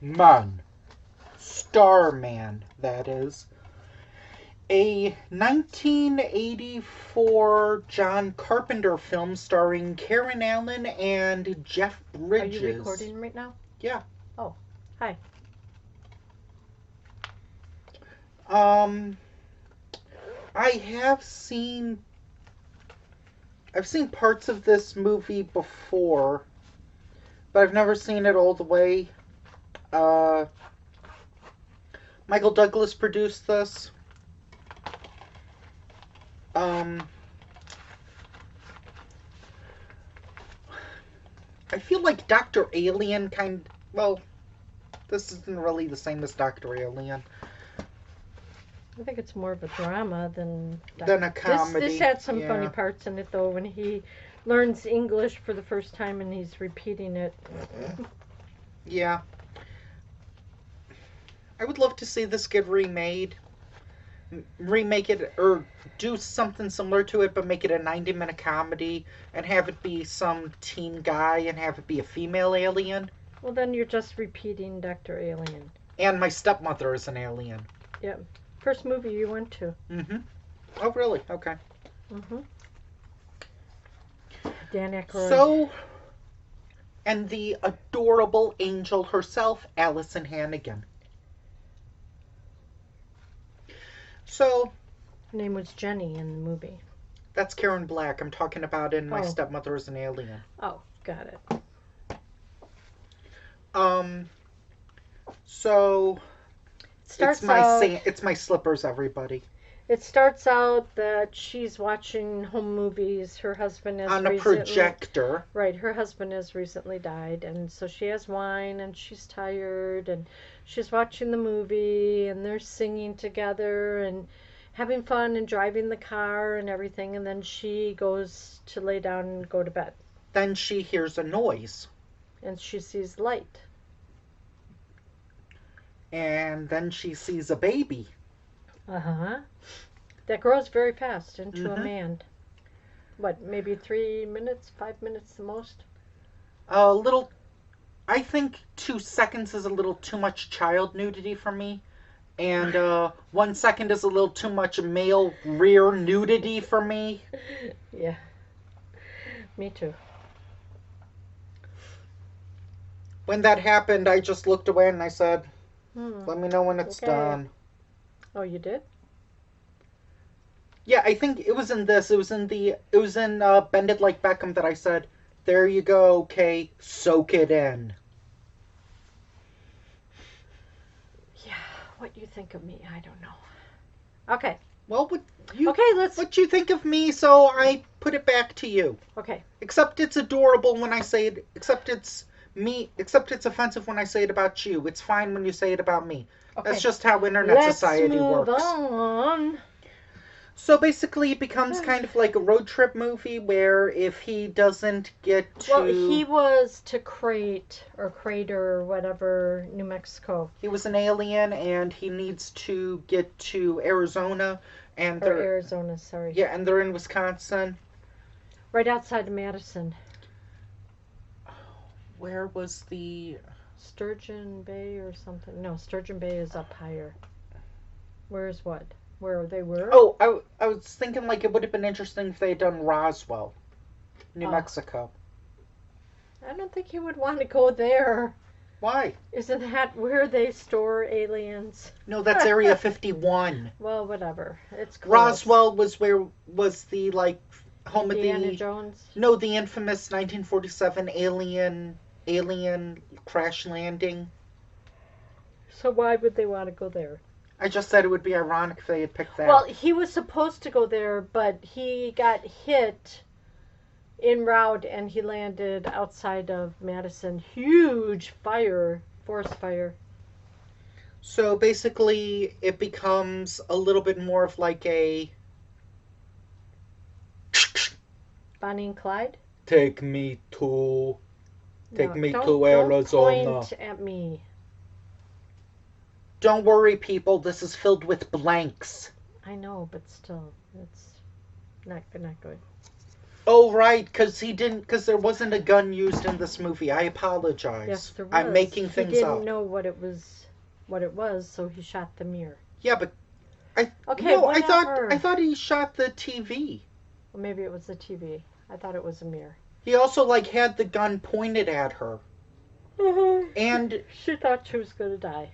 Man. Starman, that is. A 1984 John Carpenter film starring Karen Allen and Jeff Are you Bridges. recording right now? Yeah. Oh, hi. Um, I I've seen parts of this movie before, but I've never seen it all the way. Uh, Michael Douglas produced this. Um, I feel like Dr. Alien well, this isn't really the same as Dr. Alien. I think it's more of a drama than Than a comedy. This had some funny Yeah. parts in it though when he learns English for the first time and he's repeating it. Yeah. I would love to see this get remade. Remake it or do something similar to it, but make it a 90-minute comedy and have it be some teen guy and have it be a female alien. Well, then you're just repeating Dr. Alien. And my stepmother is an alien. Yep. First movie you went to. Mm-hmm. Oh, really? Okay. Mm-hmm. Dan Aykroyd. So, and the adorable angel herself, Allison Hannigan. So, her name was Jenny in the movie. That's Karen Black. I'm talking about in My Oh. Stepmother is an Alien. Oh, got it. So Starts out, it's my slippers, everybody. it starts out that she's watching home movies. Her husband has On a projector. Right, her husband has recently died, and so she has wine, and she's tired, and she's watching the movie, and they're singing together, and having fun, and driving the car, and everything, and then she goes to lay down and go to bed. Then she hears a noise. And she sees light. And then she sees a baby. Uh-huh. That grows very fast into a Mhm. man. What, maybe 3 minutes, 5 minutes the most? A little. I think 2 seconds is a little too much child nudity for me. And 1 second is a little too much male rear nudity for me. Yeah. Me too. When that happened, I just looked away and I said, Hmm. let me know when it's Okay. done. Oh, you did? Yeah, I think it was in this. It was in Bend It Like Beckham that I said, there you go, okay, soak it in. Yeah. What you think of me, I don't know. Okay. Well, Let's. what you think of me, so I put it back to you. Okay. Except it's adorable when I say it. Except it's offensive when I say it about you. It's fine when you say it about me. Okay. That's just how internet society works. Let's move on. So basically, it becomes kind of like a road trip movie where if he doesn't get to... Well, he was to Crater, or whatever, New Mexico. He was an alien, and he needs to get to Arizona, and Or Arizona, sorry. Yeah, and they're in Wisconsin. Right outside of Madison. Where was the... Sturgeon Bay or something? No, Sturgeon Bay is up higher. Where's what? Where they were? Oh, I was thinking like it would have been interesting if they had done Roswell, New Mexico. I don't think you would want to go there. Why? Isn't that where they store aliens? No, that's Area 51. Well, whatever. It's close. Roswell was the like home Indiana of the Jones? No, the infamous 1947 alien crash landing. So why would they want to go there? I just said it would be ironic if they had picked that. Well, he was supposed to go there, but he got hit en route and he landed outside of Madison. Huge fire, forest fire. So basically, it becomes a little bit more of like a... Bonnie and Clyde? Take me to Don't Arizona. point at me. Don't worry, people. This is filled with blanks. I know, but still, it's not good. Oh, right, because there wasn't a gun used in this movie. I Yes, apologize. there I'm was. making He things didn't up. know what it was, so he shot the mirror. Yeah, but I Okay, no, I whatever. thought he shot the TV. Or maybe it was the TV. I thought it was a mirror. He also like had the gun pointed at her. And She thought she was going to die.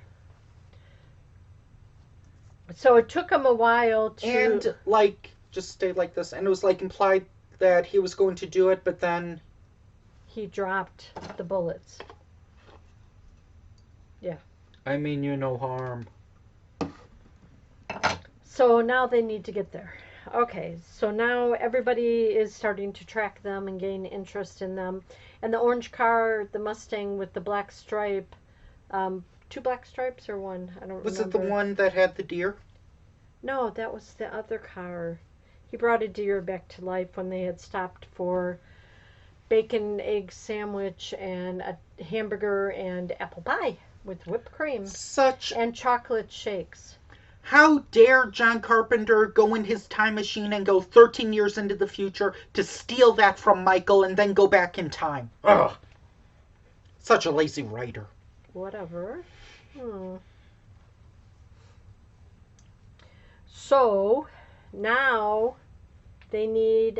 So it took him a while to. and like just stayed like this, and it was like implied that he was going to do it, but then He dropped the bullets. Yeah. I mean you no harm. So now they need to get there. Okay, so now everybody is starting to track them and gain interest in them. And the orange car, the Mustang with the black stripe, two black stripes or one? I don't Was remember. it the one that had the deer? No, that was the other car. He brought a deer back to life when they had stopped for bacon egg sandwich and a hamburger and apple pie with whipped cream Such and chocolate shakes. How dare John Carpenter go in his time machine and go 13 years into the future to steal that from Michael and then go back in time? Ugh. Such a lazy writer. Whatever. So now they need.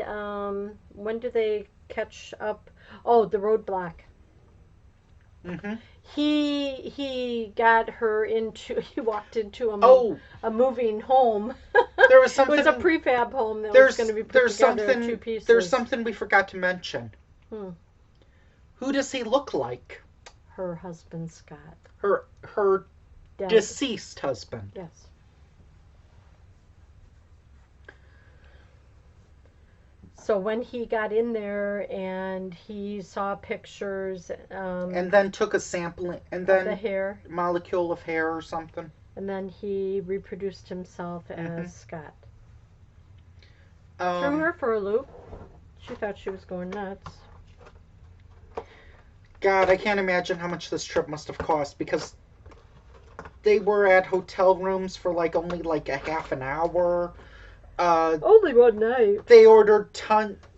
When do they catch up? Oh, the roadblock. Mm-hmm. He got her into. He walked into Oh, a moving home. there was It something. was a prefab home that was There's going to be put there's together in something. two pieces. There's something we forgot to mention. Hmm. Who does he look like? Her husband Scott. Her Dead. deceased husband. Yes. So when he got in there and he saw pictures And then took a sampling, and of the then hair, molecule of hair or something. and then he reproduced himself Mhm. as Scott. Threw her for a loop. She thought she was going nuts. God, I can't imagine how much this trip must have cost because they were at hotel rooms for like only like a half an hour. Only one night. They ordered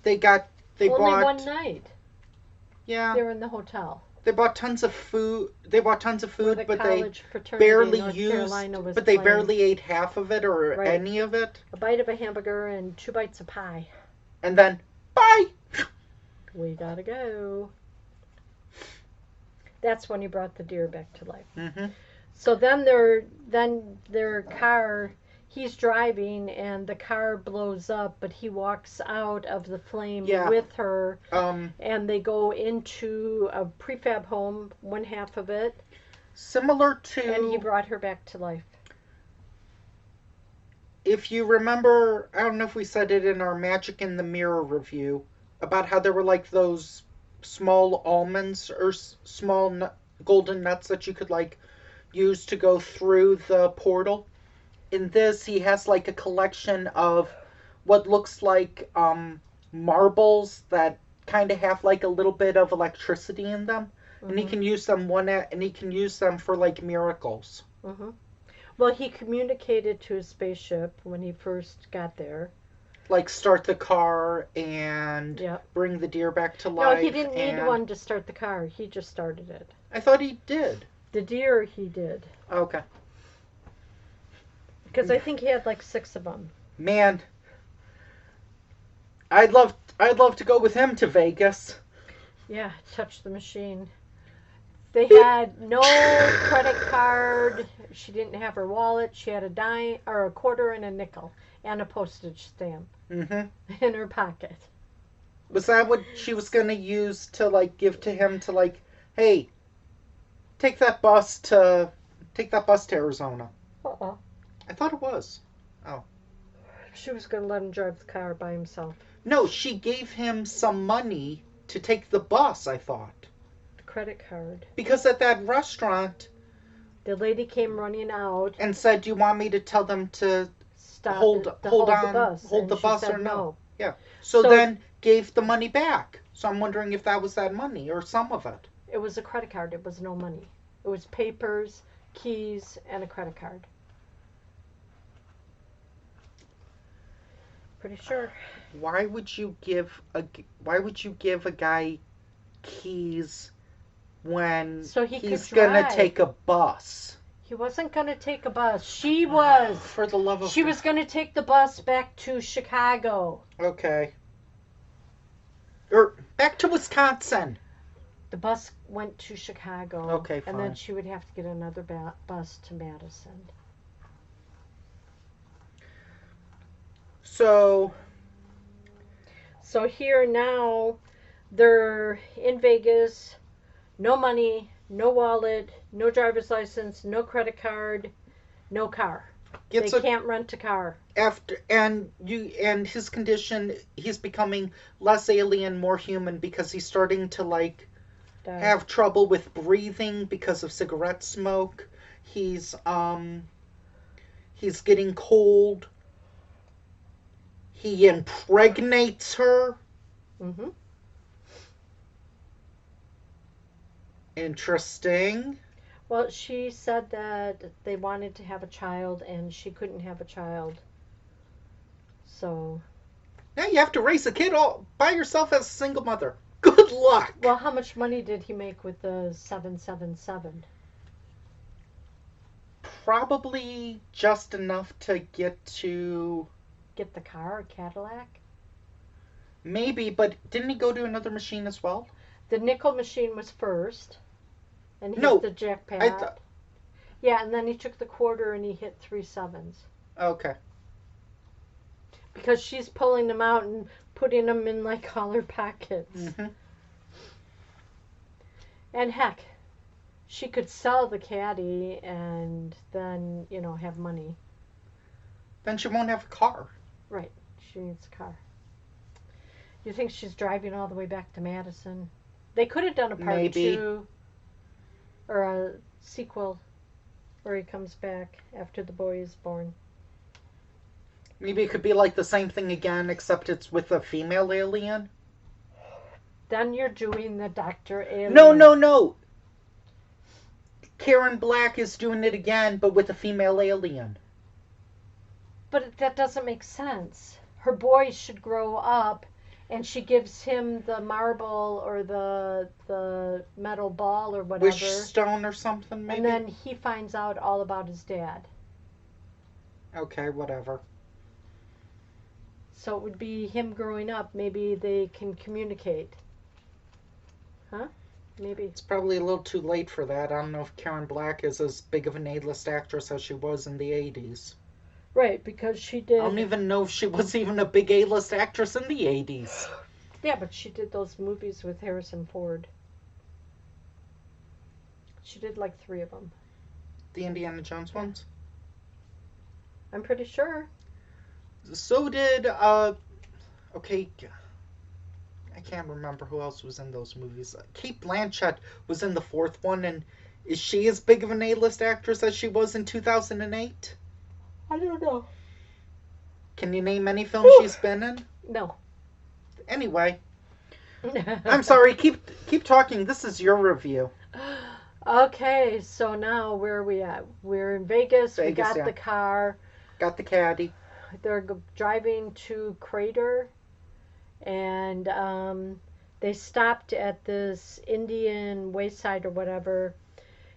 They Only bought. one night. Yeah. They were in the hotel. They bought tons of food. They bought tons of Where food, the but they college fraternity barely in North used. Carolina was But they playing. barely ate half of it or Right. any of it. A bite of a hamburger and 2 bites of pie. And then bye. We gotta go. That's when he brought the deer back to life. Mm-hmm. So then their car, he's driving and the car blows up, but he walks out of the flame Yeah. with her, Um, and they go into a prefab home, one half of it, similar to. and he brought her back to life. If you remember, I don't know if we said it in our Magic in the Mirror review about how there were like those small almonds or small golden nuts that you could like use to go through the portal. In this, he has like a collection of what looks like marbles that kind of have like a little bit of electricity in them, and he Mhm. can use them and he can use them for like miracles. Mhm. Well, he communicated to his spaceship when he first got there. Like start the car and Yep. bring the deer back to No, life. he didn't need and one to start the car. He just started it. I thought he did. The deer he did. Okay. Because I think he had like 6 of them. Man, I'd love to go with him to Vegas. Yeah, touch the machine. They had no credit card. She didn't have her wallet. She had a dime or a quarter and a nickel and a postage stamp Mhm. in her pocket. Was that what she was going to use to like give to him to like, hey, take that bus to Arizona? Uh-uh. I thought it was. She was going to let him drive the car by himself. No, she gave him some money to take the bus, I thought. The credit card. Because at that restaurant The lady came running out. and said, "Do you want me to tell them to Stop hold to on, the bus. hold and the she bus said or no?" Yeah. So So- then gave the money back. So I'm wondering if that was that money or some of it. It was a credit card. It was no money. It was papers, keys, and a credit card. Pretty sure. Why would you give a guy keys when So he could he's gonna drive. take a bus? He wasn't going to take a bus. She was. For the love of She was going to take the bus back to Chicago. Okay. Or back to Wisconsin. The bus went to Chicago. Okay, fine. And then she would have to get another bus to Madison. So here now, they're in Vegas. No money, no wallet, no driver's license, no credit card, no car. They can't rent a car. And his condition, he's becoming less alien, more human, because he's starting to have trouble with breathing because of cigarette smoke. He's getting cold. He impregnates her. Mm-hmm. Interesting. Well, she said that they wanted to have a child and she couldn't have a child. So. Now you have to raise a kid all by yourself as a single mother. Good luck. Well, how much money did he make with the 777? Probably just enough to get the car, a Cadillac? Maybe, but didn't he go to another machine as well? The nickel machine was first. And he hit the jackpot. Yeah, and then he took the quarter and he hit 3 sevens. Okay. Because she's pulling them out and putting them in like all her pockets. Mm-hmm. And heck, she could sell the caddy and then, have money. Then she won't have a car. Right. She needs a car. You think she's driving all the way back to Madison? They could have done a part 2 or a sequel where he comes back after the boy is born. Maybe it could be like the same thing again, except it's with a female alien. Then you're doing the Dr. Alien. No. Karen Black is doing it again, but with a female alien. But that doesn't make sense. Her boy should grow up, and she gives him the marble or the metal ball or whatever. Wishstone or something, maybe? And then he finds out all about his dad. Okay, whatever. So it would be him growing up. Maybe they can communicate. Huh? Maybe. It's probably a little too late for that. I don't know if Karen Black is as big of an A-list actress as she was in the 80s. Right, because she did... I don't even know if she was even a big A-list actress in the 80s. Yeah, but she did those movies with Harrison Ford. She did like 3 of them. The Indiana Jones ones? I'm pretty sure. So did, okay, I can't remember who else was in those movies. Cate Blanchett was in the 4th one, and is she as big of an A-list actress as she was in 2008? I don't know. Can you name any film she's been in? No. Anyway. I'm sorry, keep talking. This is your review. Okay, so now where are we at? We're in Vegas. We got the car. Got the caddy. They're driving to Crater, and they stopped at this Indian wayside or whatever,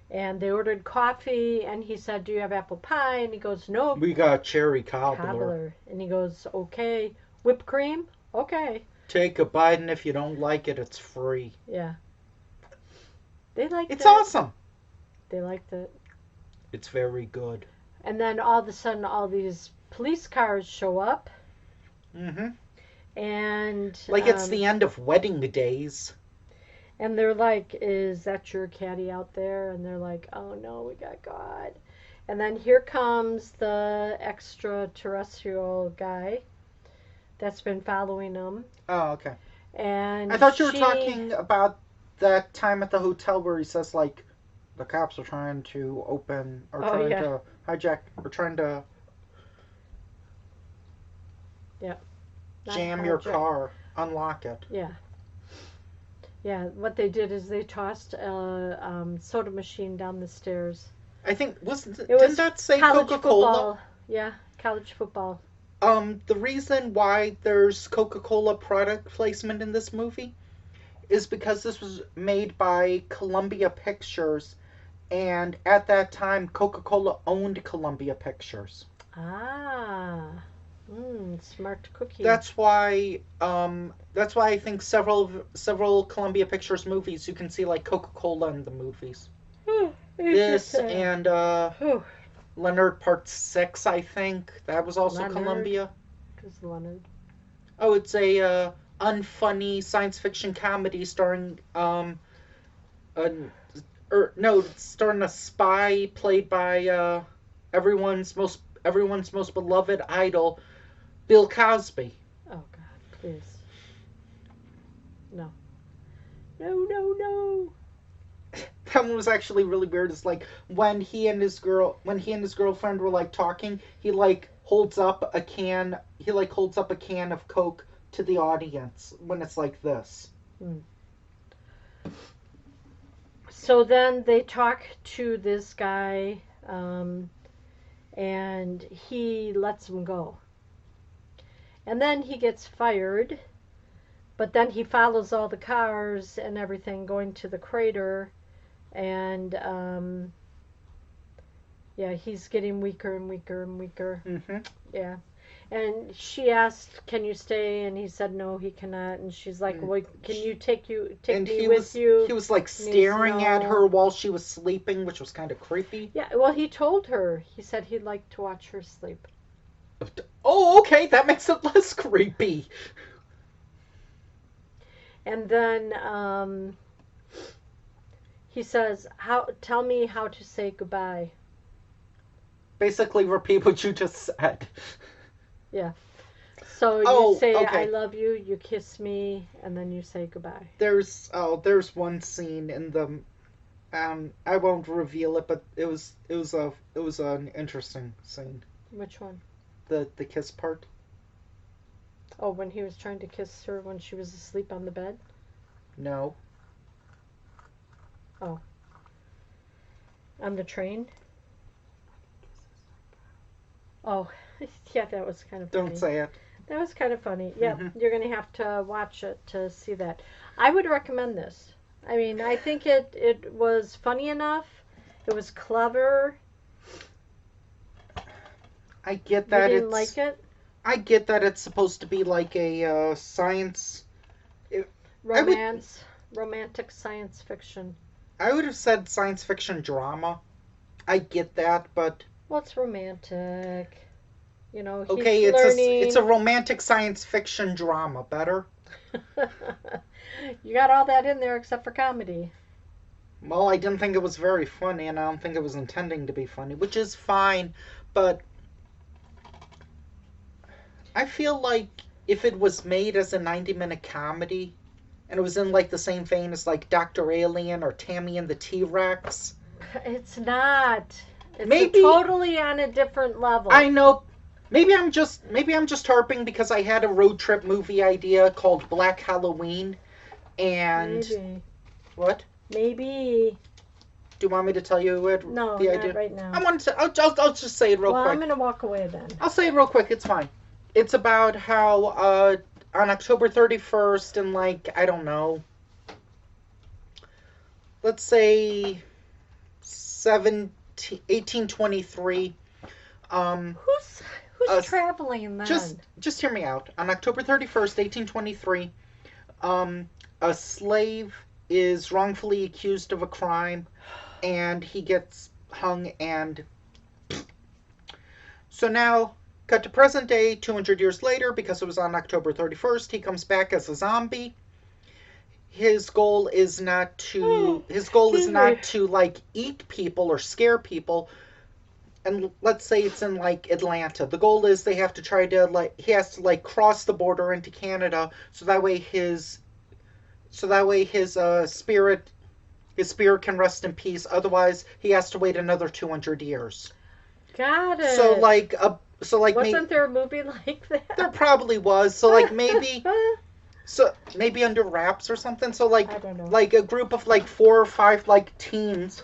and they ordered coffee, and he said, "Do you have apple pie?" And he goes, "Nope." We got cherry cobbler. And he goes, "Okay." Whipped cream? Okay. Take a bite, and if you don't like it, it's free. Yeah. They liked it. It's awesome. They liked it. It's very good. And then all of a sudden, all these police cars show up. Mm-hmm. And... like it's the end of Wedding Days. And they're like, "Is that your caddy out there?" And they're like, "Oh no, we got God." And then here comes the extraterrestrial guy that's been following them. Oh, okay. And I thought you were talking about that time at the hotel where he says, like, the cops are trying to open, or trying to hijack, or trying to jam your car, unlock it. Yeah. Yeah, what they did is they tossed a soda machine down the stairs. I think, didn't that say Coca-Cola? Football. Yeah, college football. The reason why there's Coca-Cola product placement in this movie is because this was made by Columbia Pictures, and at that time, Coca-Cola owned Columbia Pictures. Ah, smart cookie. That's why I think several Columbia Pictures movies you can see like Coca-Cola in the movies. This Interesting. and Whew. Leonard Part 6, I think. That was also Leonard. Columbia. Who's Leonard? Oh, it's a unfunny science fiction comedy starring an or no, starring a spy played by everyone's most beloved idol, Bill Cosby. Oh God, please. No. No, no, no. That one was actually really weird. It's like when he and his girlfriend were like talking, he like holds up a can of Coke to the audience when it's like this. Hmm. So then they talk to this guy, and he lets him go. And then he gets fired, but then he follows all the cars and everything going to the crater, and yeah, he's getting weaker and weaker and weaker. Hmm. Yeah. And she asked, "Can you stay?" And he said, "No, he cannot." And she's like, "Well, can you take And me with you?" he was like And he's staring at her no. while she was sleeping, which was kind of creepy. Yeah, well, he told her. He said he'd like to watch her sleep. Oh, okay, that makes it less creepy. And then he says, "How? Tell me how to say goodbye." Basically, repeat what you just said. Yeah. So you Oh, say, "I okay. love you," you kiss me, and then you say goodbye. There's one scene in the I won't reveal it, but it was an interesting scene. Which one? The kiss part. Oh, when he was trying to kiss her when she was asleep on the bed? No. Oh, on the train? Oh, yeah, that was kind of Don't funny. say it. That was kind of funny. Yep, Hmm. you're going to have to watch it to see that. I would recommend this. I mean, I think it was funny enough. It was clever. I get You that didn't like it's it? I get that it's supposed to be like a science. It, I would Romance, romantic science fiction. I would have said science fiction drama. I get that, but What's romantic? okay, He's it's a learning. romantic science fiction drama. Better. You got all that in there except for comedy. Well, I didn't think it was very funny, and I don't think it was intending to be funny, which is fine. But I feel like if it was made as a 90-minute comedy, and it was in like the same vein as like Doctor Alien or Tammy and the T Rex, It's not. It's a maybe totally on a different I level. know. Maybe I'm just harping because I had a road trip movie idea called Black Halloween, and Maybe. what? Maybe. Do you want me to tell you it, No, the not idea? right I now. want to. I'll just say it real Well, I'm quick. going to walk away then. I'll say it real quick. It's fine. It's about how on October 31st in like I don't know, let's say 1823. Um, Who's uh, traveling just then? just hear me out. On October 31st, 1823, a slave is wrongfully accused of a crime, and he gets hung. And so now, cut to present day, 200 years later, because it was on October 31st, he comes back as a zombie. Oh, His goal is excuse me. not to like eat people or scare people. And let's say it's in like Atlanta. The goal is they have to try to like he has to like cross the border into Canada so that way his spirit can rest in peace. Otherwise, he has to wait another 200 years. Got So it. like a so like maybe Wasn't there a movie like there that? probably was. So maybe under wraps or something. So I don't know. like a group of like four or five like teens,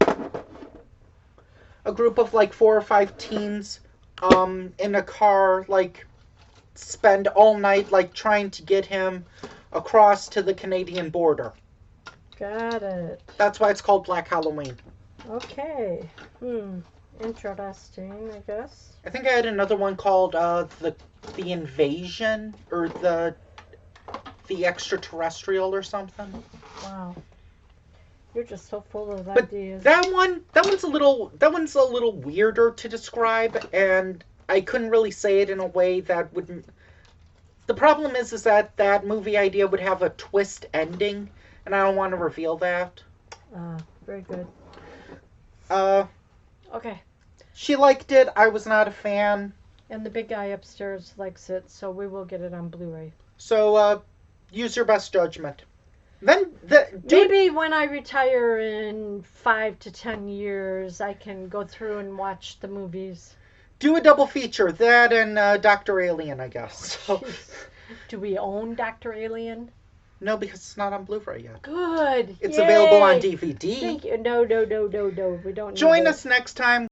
in a car, like spend all night like trying to get him across to the Canadian border. Got it. That's why it's called Black Halloween. Okay. Interesting, I guess. I think I had another one called the Invasion or the Extraterrestrial or something. Wow. You're just so full of But ideas. that one's a little weirder to describe, and I couldn't really say it in a way that would. The problem is that movie idea would have a twist ending, and I don't want to reveal that. Very good. Okay. She liked it. I was not a fan. And the big guy upstairs likes it, so we will get it on Blu-ray. So use your best judgment. Then maybe when I retire in 5 to 10 years, I can go through and watch the movies. Do a double feature, that and Dr. Alien, I guess. So. Do we own Dr. Alien? No, because it's not on Blu-ray yet. Good. It's Yay. available on DVD. Thank you. No. We don't. Join us next time